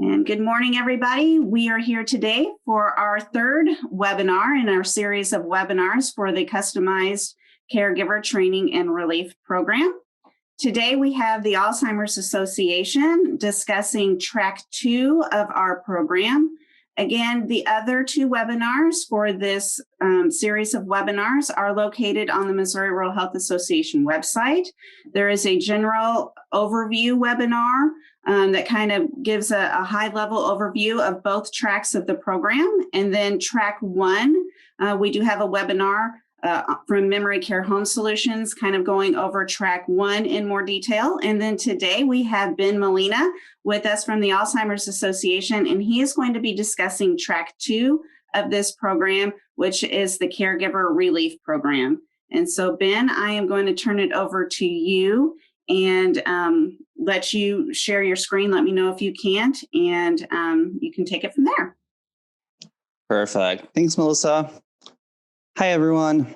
And good morning, everybody. We are here today for our third webinar in our series of webinars for the Customized Caregiver Training and Relief Program. Today, we have the Alzheimer's Association discussing track 2 of our program. Again, the other 2 webinars for this series of webinars are located on the Missouri Rural Health Association website. There is a general overview webinar that kind of gives a high-level overview of both tracks of the program. And then track 1, we do have a webinar from Memory Care Home Solutions, kind of going over track 1 in more detail. And then today we have Ben Molina with us from the Alzheimer's Association, and he is going to be discussing track 2 of this program, which is the Caregiver Relief Program. And so, Ben, I am going to turn it over to you and let you share your screen. Let me know if you can't, and you can take it from there. Perfect. Thanks, Melissa. Hi, everyone.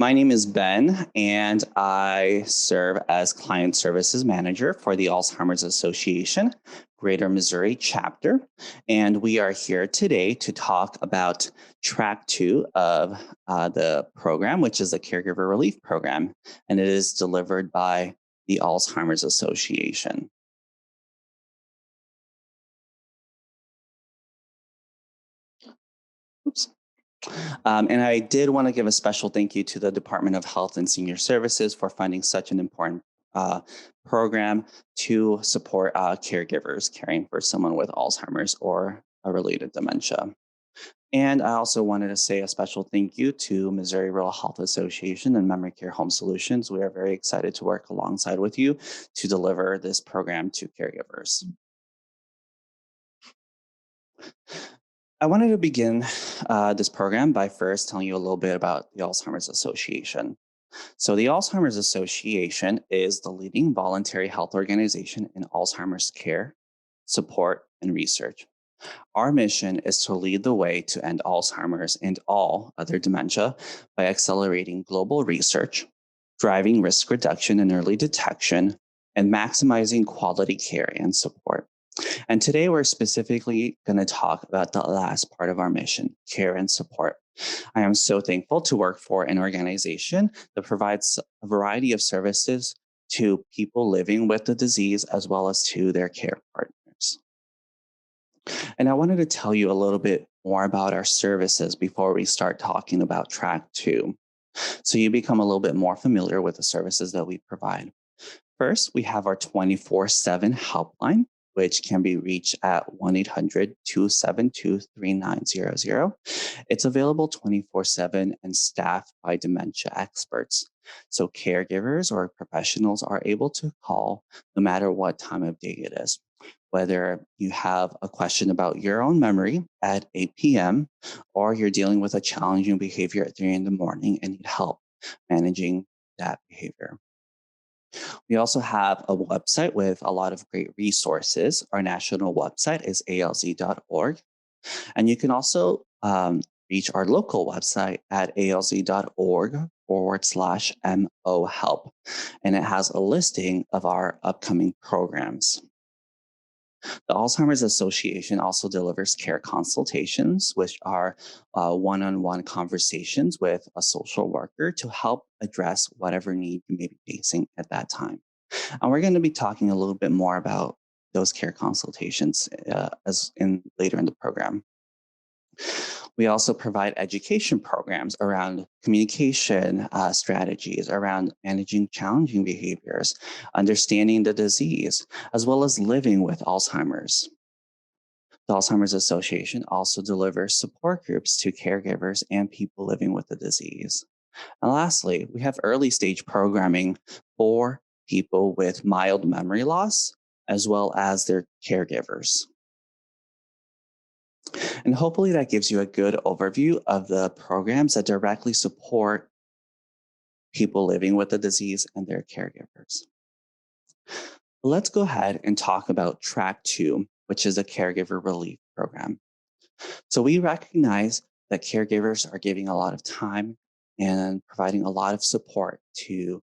My name is Ben, and I serve as Client Services Manager for the Alzheimer's Association Greater Missouri chapter. And we are here today to talk about track 2 of the program, which is the Caregiver Relief Program, and it is delivered by the Alzheimer's Association. Oops. And I did want to give a special thank you to the Department of Health and Senior Services for funding such an important program to support caregivers caring for someone with Alzheimer's or a related dementia. And I also wanted to say a special thank you to Missouri Rural Health Association and Memory Care Home Solutions. We are very excited to work alongside with you to deliver this program to caregivers. I wanted to begin this program by first telling you a little bit about the Alzheimer's Association. So the Alzheimer's Association is the leading voluntary health organization in Alzheimer's care, support, and research. Our mission is to lead the way to end Alzheimer's and all other dementia by accelerating global research, driving risk reduction and early detection, and maximizing quality care and support. And today we're specifically going to talk about the last part of our mission, care and support. I am so thankful to work for an organization that provides a variety of services to people living with the disease as well as to their care partners. And I wanted to tell you a little bit more about our services before we start talking about track 2, so you become a little bit more familiar with the services that we provide. First, we have our 24/7 helpline, which can be reached at 1-800-272-3900. It's available 24/7 and staffed by dementia experts. So caregivers or professionals are able to call no matter what time of day it is. Whether you have a question about your own memory at 8 p.m. or you're dealing with a challenging behavior at 3 in the morning and need help managing that behavior. We also have a website with a lot of great resources. Our national website is alz.org. And you can also reach our local website at alz.org/MOHelp. And it has a listing of our upcoming programs. The Alzheimer's Association also delivers care consultations, which are one-on-one conversations with a social worker to help address whatever need you may be facing at that time. And we're going to be talking a little bit more about those care consultations later in the program. We also provide education programs around communication strategies, around managing challenging behaviors, understanding the disease, as well as living with Alzheimer's. The Alzheimer's Association also delivers support groups to caregivers and people living with the disease. And lastly, we have early stage programming for people with mild memory loss, as well as their caregivers. And hopefully that gives you a good overview of the programs that directly support people living with the disease and their caregivers. Let's go ahead and talk about track 2, which is a caregiver relief program. So we recognize that caregivers are giving a lot of time and providing a lot of support to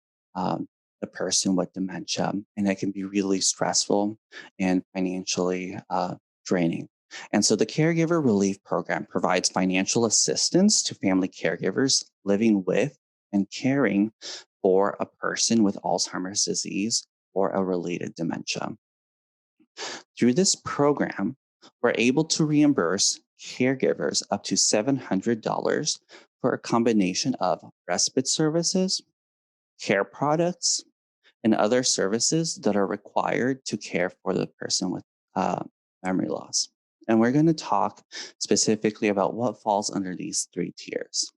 the person with dementia, and it can be really stressful and financially draining. And so the Caregiver Relief Program provides financial assistance to family caregivers living with and caring for a person with Alzheimer's disease or a related dementia. Through this program, we're able to reimburse caregivers up to $700 for a combination of respite services, care products, and other services that are required to care for the person with memory loss. And we're going to talk specifically about what falls under these three tiers.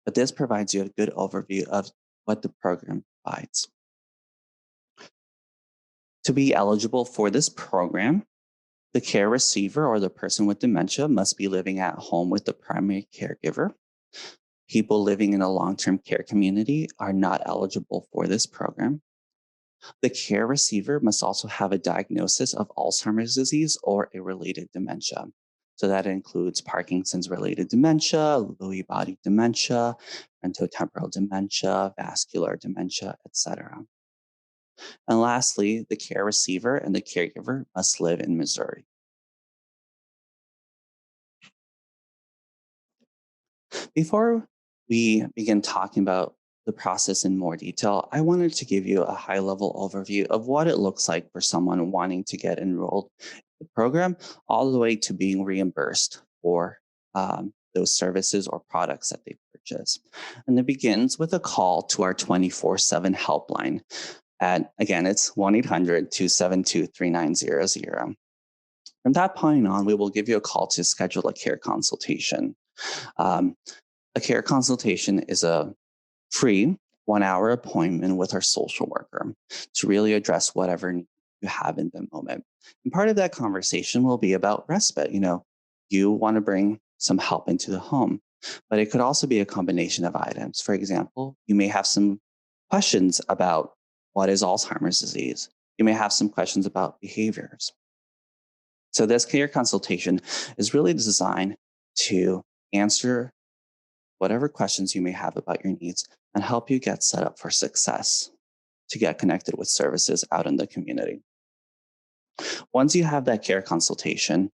But this provides you a good overview of what the program provides. To be eligible for this program, the care receiver or the person with dementia must be living at home with the primary caregiver. People living in a long-term care community are not eligible for this program. The care receiver must also have a diagnosis of Alzheimer's disease or a related dementia. So that includes Parkinson's related dementia, Lewy body dementia, frontotemporal dementia, vascular dementia, etc. And lastly, the care receiver and the caregiver must live in Missouri. Before we begin talking about the process in more detail, I wanted to give you a high level overview of what it looks like for someone wanting to get enrolled in the program, all the way to being reimbursed for those services or products that they purchase. And it begins with a call to our 24/7 helpline. Again, it's 1-800-272-3900. From that point on, we will give you a call to schedule a care consultation. Um, a care consultation is a free 1 hour appointment with our social worker to really address whatever need you have in the moment. And part of that conversation will be about respite. You want to bring some help into the home, but it could also be a combination of items. For example, you may have some questions about what is Alzheimer's disease. You may have some questions about behaviors. So this care consultation is really designed to answer whatever questions you may have about your needs and help you get set up for success to get connected with services out in the community. Once you have that care consultation,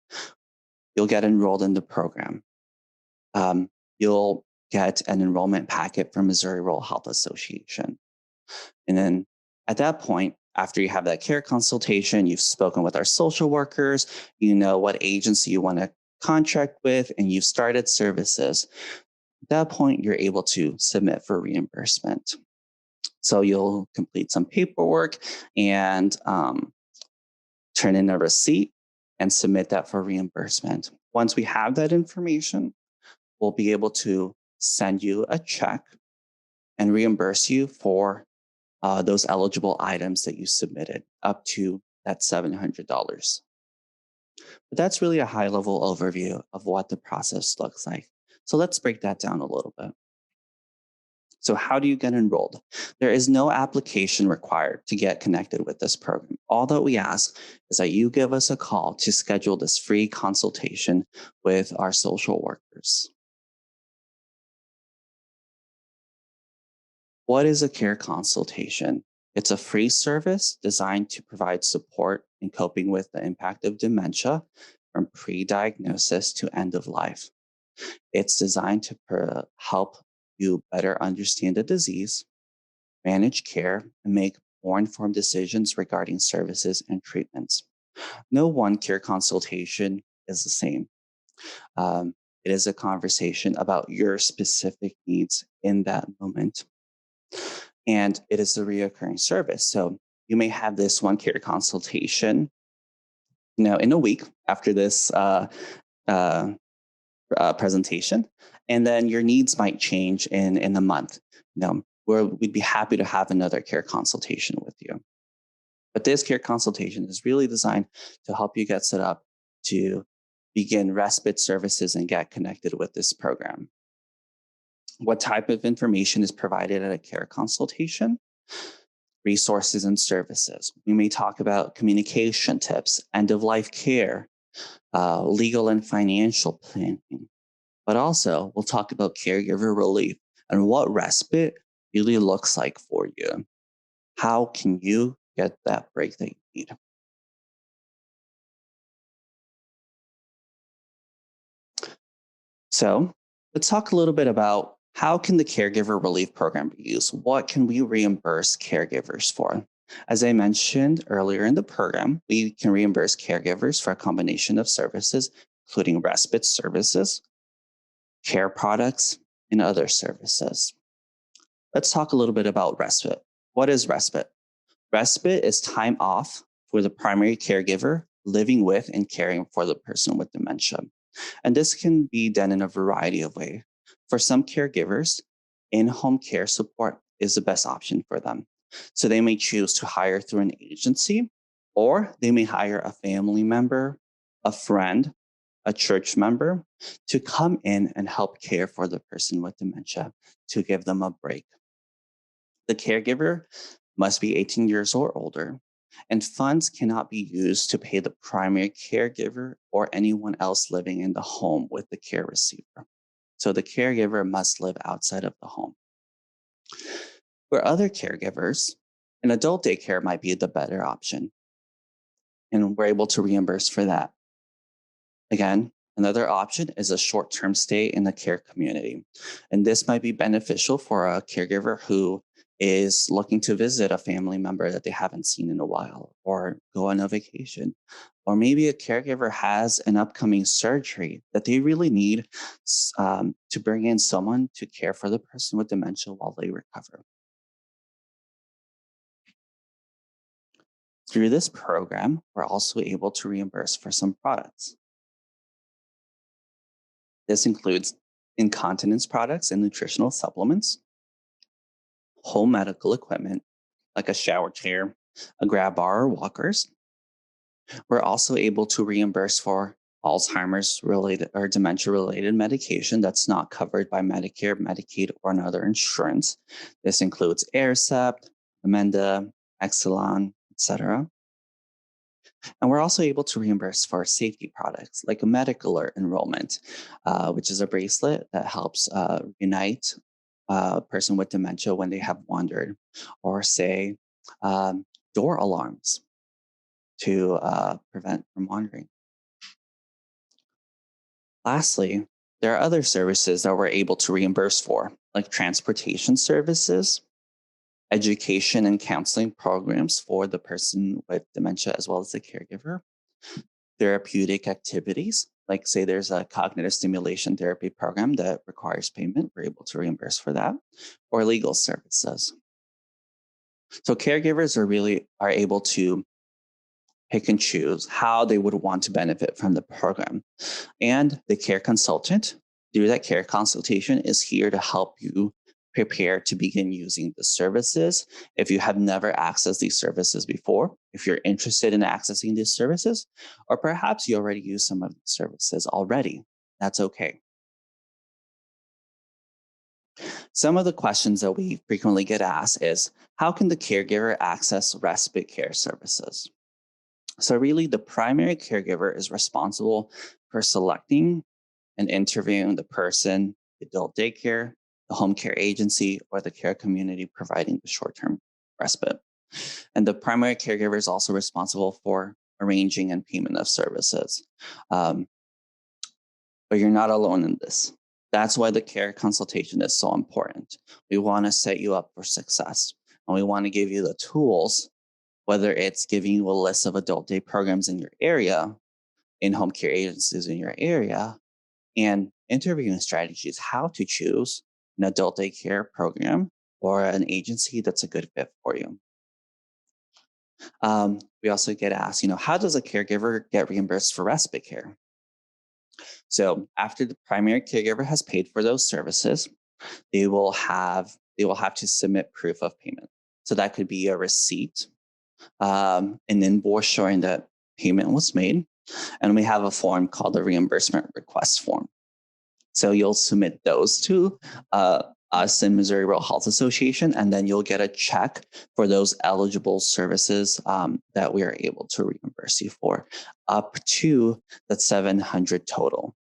you'll get enrolled in the program. You'll get an enrollment packet from Missouri Rural Health Association. And then at that point, after you have that care consultation, you've spoken with our social workers, you know what agency you want to contract with, and you've started services. At that point, you're able to submit for reimbursement. So you'll complete some paperwork and turn in a receipt and submit that for reimbursement. Once we have that information, we'll be able to send you a check and reimburse you for those eligible items that you submitted up to that $700. But that's really a high level overview of what the process looks like. So let's break that down a little bit. So how do you get enrolled? There is no application required to get connected with this program. All that we ask is that you give us a call to schedule this free consultation with our social workers. What is a care consultation? It's a free service designed to provide support in coping with the impact of dementia from pre-diagnosis to end of life. It's designed to help you better understand the disease, manage care, and make more informed decisions regarding services and treatments. No one care consultation is the same. It is a conversation about your specific needs in that moment. And it is a reoccurring service. So you may have this one care consultation, in a week after this presentation, and then your needs might change in a month. Where we'd be happy to have another care consultation with you. But this care consultation is really designed to help you get set up to begin respite services and get connected with this program. What type of information is provided at a care consultation? Resources and services. We may talk about communication tips, end of life care, legal and financial planning, but also we'll talk about caregiver relief and what respite really looks like for you. How can you get that break that you need? So let's talk a little bit about how can the caregiver relief program be used? What can we reimburse caregivers for? As I mentioned earlier in the program, we can reimburse caregivers for a combination of services, including respite services, care products, and other services. Let's talk a little bit about respite. What is respite? Respite is time off for the primary caregiver living with and caring for the person with dementia. And this can be done in a variety of ways. For some caregivers, in home care support is the best option for them. So they may choose to hire through an agency, or they may hire a family member, a friend, a church member to come in and help care for the person with dementia to give them a break. The caregiver must be 18 years or older, and funds cannot be used to pay the primary caregiver or anyone else living in the home with the care receiver. So the caregiver must live outside of the home. For other caregivers, an adult daycare might be the better option, and we're able to reimburse for that. Again, another option is a short term stay in the care community. And this might be beneficial for a caregiver who is looking to visit a family member that they haven't seen in a while or go on a vacation. Or maybe a caregiver has an upcoming surgery that they really need to bring in someone to care for the person with dementia while they recover. Through this program, we're also able to reimburse for some products. This includes incontinence products and nutritional supplements, home medical equipment like a shower chair, a grab bar, or walkers. We're also able to reimburse for Alzheimer's related or dementia related medication that's not covered by Medicare, Medicaid, or another insurance. This includes Aricept, Amenda, Exelon, etc. And we're also able to reimburse for safety products like a medical alert enrollment, which is a bracelet that helps unite a person with dementia when they have wandered, or say um, door alarms to prevent from wandering. Lastly, there are other services that we're able to reimburse for, like transportation services, education and counseling programs for the person with dementia as well as the caregiver, therapeutic activities, like say there's a cognitive stimulation therapy program that requires payment, we're able to reimburse for that, or legal services. So caregivers are able to pick and choose how they would want to benefit from the program. And the care consultant, through that care consultation, is here to help you prepare to begin using the services. If you have never accessed these services before, if you're interested in accessing these services, or perhaps you already use some of these services already, that's okay. Some of the questions that we frequently get asked is, how can the caregiver access respite care services? So really the primary caregiver is responsible for selecting and interviewing the person, the adult daycare, the home care agency, or the care community providing the short-term respite. And the primary caregiver is also responsible for arranging and payment of services. Um, but you're not alone in this. That's why the care consultation is so important. We want to set you up for success, and we want to give you the tools, whether it's giving you a list of adult day programs in your area, in home care agencies in your area, and interviewing strategies how to choose an adult day care program or an agency that's a good fit for you. We also get asked, how does a caregiver get reimbursed for respite care? So after the primary caregiver has paid for those services, they will have to submit proof of payment. So that could be a receipt, an invoice showing that payment was made, and we have a form called the reimbursement request form. So you'll submit those to us in Missouri Rural Health Association, and then you'll get a check for those eligible services that we are able to reimburse you for, up to the 700 total.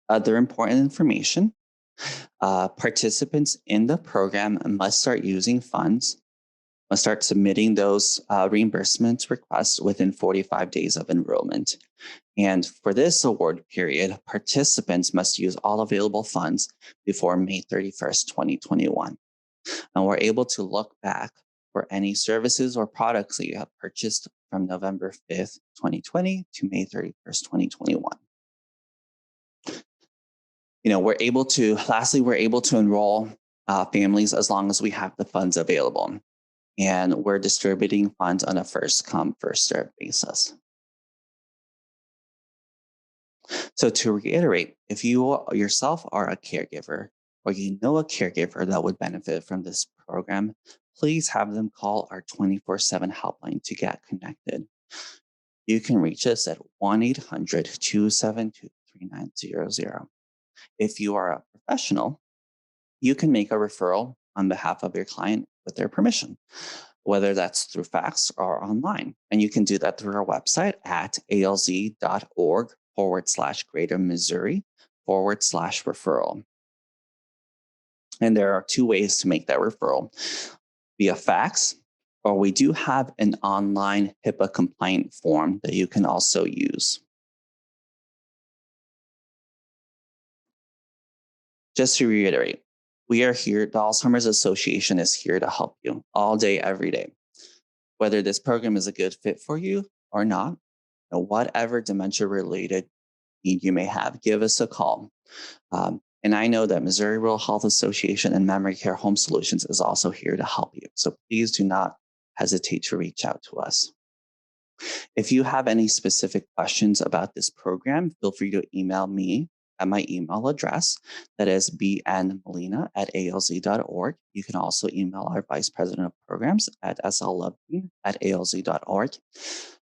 Other important information Participants in the program must start using funds, must start submitting those reimbursement requests within 45 days of enrollment. And for this award period, participants must use all available funds before May 31st, 2021. And we're able to look back for any services or products that you have purchased from November 5th, 2020 to May 31st, 2021. We're able to enroll families as long as we have the funds available. And we're distributing funds on a first come, first served basis. So to reiterate, if you yourself are a caregiver or you know a caregiver that would benefit from this program, please have them call our 24/7 helpline to get connected. You can reach us at 1-800-272-3900. If you are a professional, you can make a referral on behalf of your client with their permission, whether that's through fax or online. And you can do that through our website at alz.org/Greater Missouri/referral. And there are two ways to make that referral: via fax, or we do have an online HIPAA compliant form that you can also use. Just to reiterate, we are here, the Alzheimer's Association is here to help you all day, every day. Whether this program is a good fit for you or not, or whatever dementia-related need you may have, give us a call. And I know that Missouri Rural Health Association and Memory Care Home Solutions is also here to help you. So please do not hesitate to reach out to us. If you have any specific questions about this program, feel free to email me at my email address. That is bnmolina@alz.org. You can also email our Vice President of Programs at slloving@alz.org.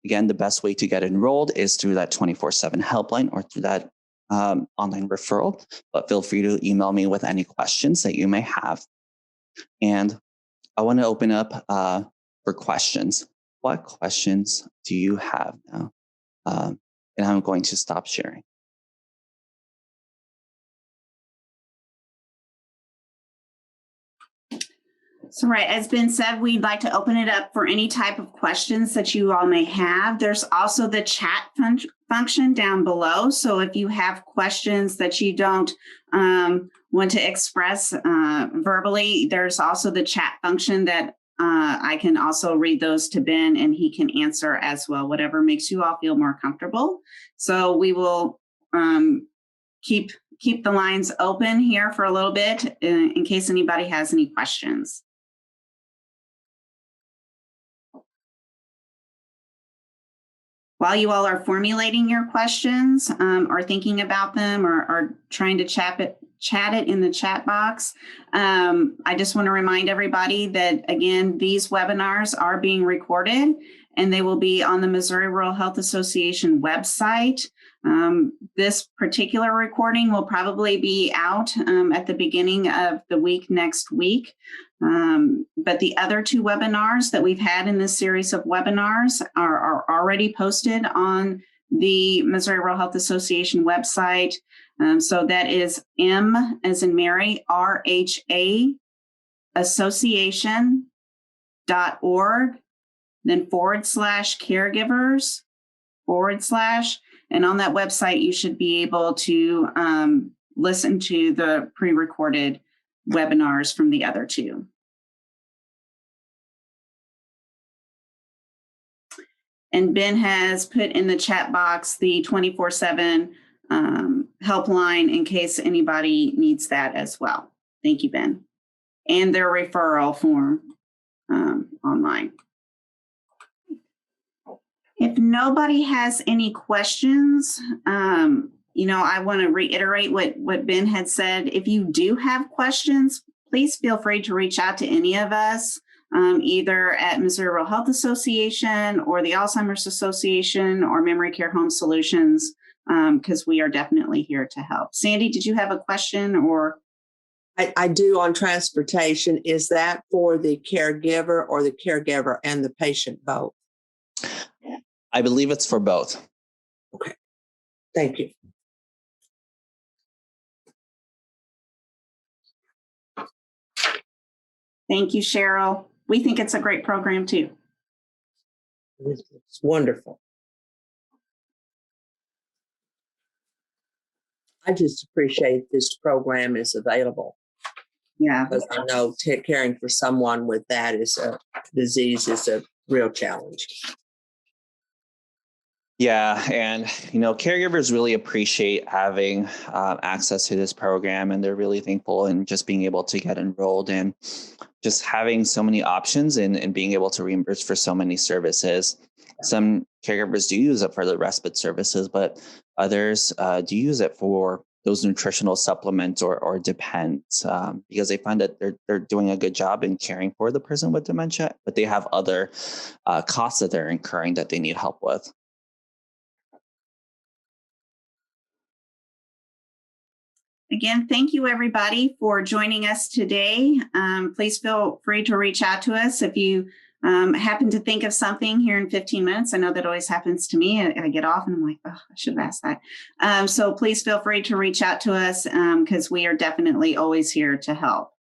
Again, the best way to get enrolled is through that 24/7 helpline or through that online referral, but feel free to email me with any questions that you may have. And I want to open up for questions. What questions do you have now? And I'm going to stop sharing. So, right, as Ben said, we'd like to open it up for any type of questions that you all may have. There's also the chat function down below. So if you have questions that you don't want to express verbally, there's also the chat function that I can also read those to Ben and he can answer as well, whatever makes you all feel more comfortable. So we will keep the lines open here for a little bit in case anybody has any questions. While you all are formulating your questions or thinking about them or trying to chat it in the chat box, I just want to remind everybody that, again, these webinars are being recorded and they will be on the Missouri Rural Health Association website. This particular recording will probably be out at the beginning of the week next week. But the other two webinars that we've had in this series of webinars are already posted on the Missouri Rural Health Association website. So that is M as in Mary, RHA association.org, then /caregivers / and on that website, you should be able to listen to the pre-recorded webinars from the other two. And Ben has put in the chat box the 24/7 helpline in case anybody needs that as well. Thank you, Ben. And their referral form online. If nobody has any questions, I want to reiterate what Ben had said. If you do have questions, please feel free to reach out to any of us, either at Missouri Rural Health Association or the Alzheimer's Association or Memory Care Home Solutions, because we are definitely here to help. Sandy, did you have a question or? I do on transportation. Is that for the caregiver or the caregiver and the patient both? I believe it's for both. Okay. Thank you. Thank you, Cheryl. We think it's a great program too. It's wonderful. I just appreciate this program is available. Yeah. Because I know caring for someone with that is a disease is a real challenge. Yeah, and caregivers really appreciate having access to this program, and they're really thankful and just being able to get enrolled and just having so many options and being able to reimburse for so many services. Some caregivers do use it for the respite services, but others do use it for those nutritional supplements or depends because they find that they're doing a good job in caring for the person with dementia, but they have other costs that they're incurring that they need help with. Again, thank you everybody for joining us today. Please feel free to reach out to us if you happen to think of something here in 15 minutes. I know that always happens to me. I get off and I'm like, oh, I should have asked that. So please feel free to reach out to us because we are definitely always here to help.